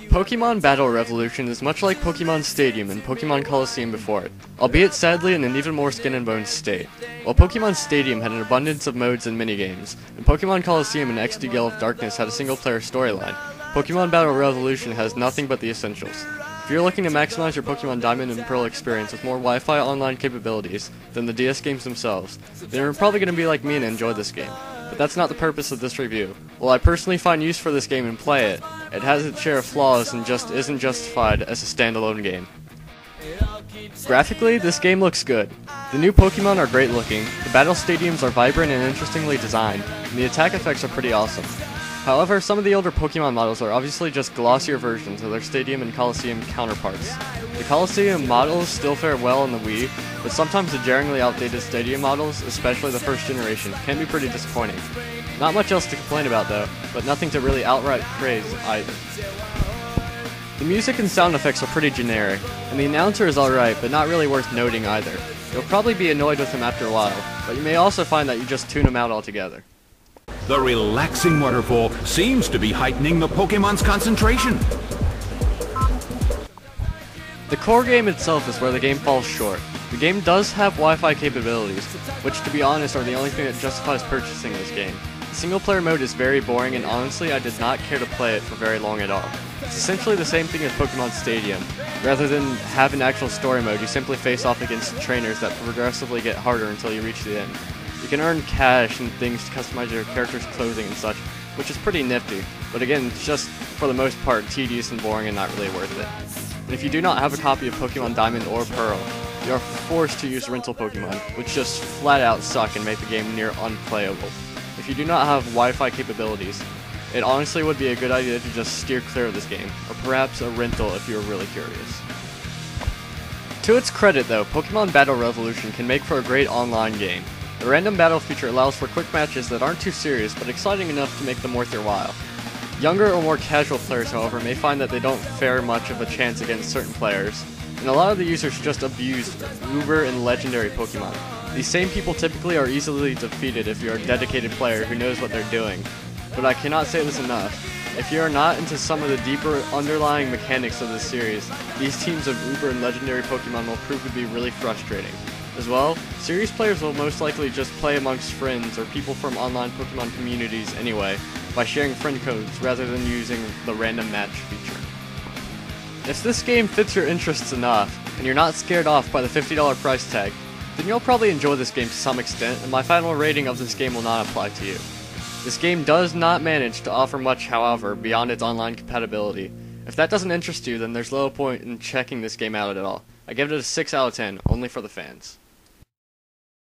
Pokemon Battle Revolution is much like Pokemon Stadium and Pokemon Coliseum before it, albeit sadly in an even more skin and bones state. While Pokemon Stadium had an abundance of modes and minigames, and Pokemon Coliseum and XD Gale of Darkness had a single-player storyline, Pokemon Battle Revolution has nothing but the essentials. If you're looking to maximize your Pokemon Diamond and Pearl experience with more Wi-Fi online capabilities than the DS games themselves, then you're probably going to be like me and enjoy this game. But that's not the purpose of this review. While I personally find use for this game and play it, it has its share of flaws and just isn't justified as a standalone game. Graphically, this game looks good. The new Pokemon are great looking, the battle stadiums are vibrant and interestingly designed, and the attack effects are pretty awesome. However, some of the older Pokemon models are obviously just glossier versions of their Stadium and Coliseum counterparts. The Coliseum models still fare well on the Wii, but sometimes the jarringly outdated Stadium models, especially the first generation, can be pretty disappointing. Not much else to complain about though, but nothing to really outright praise either. The music and sound effects are pretty generic, and the announcer is alright, but not really worth noting either. You'll probably be annoyed with him after a while, but you may also find that you just tune him out altogether. The relaxing waterfall seems to be heightening the Pokemon's concentration. The core game itself is where the game falls short. The game does have Wi-Fi capabilities, which to be honest are the only thing that justifies purchasing this game. The single player mode is very boring and honestly I did not care to play it for very long at all. It's essentially the same thing as Pokemon Stadium. Rather than have an actual story mode, you simply face off against trainers that progressively get harder until you reach the end. You can earn cash and things to customize your character's clothing and such, which is pretty nifty, but again, it's just, for the most part, tedious and boring and not really worth it. And if you do not have a copy of Pokemon Diamond or Pearl, you are forced to use rental Pokemon, which just flat out suck and make the game near unplayable. If you do not have Wi-Fi capabilities, it honestly would be a good idea to just steer clear of this game, or perhaps a rental if you're really curious. To its credit though, Pokemon Battle Revolution can make for a great online game. The random battle feature allows for quick matches that aren't too serious but exciting enough to make them worth your while. Younger or more casual players, however, may find that they don't fare much of a chance against certain players, and a lot of the users just abuse Uber and legendary Pokemon. These same people typically are easily defeated if you're a dedicated player who knows what they're doing, but I cannot say this enough. If you are not into some of the deeper underlying mechanics of this series, these teams of Uber and legendary Pokemon will prove to be really frustrating. As well, series players will most likely just play amongst friends or people from online Pokemon communities anyway, by sharing friend codes rather than using the random match feature. If this game fits your interests enough, and you're not scared off by the $50 price tag, then you'll probably enjoy this game to some extent, and my final rating of this game will not apply to you. This game does not manage to offer much, however, beyond its online compatibility. If that doesn't interest you, then there's little point in checking this game out at all. I give it a 6 out of 10, only for the fans.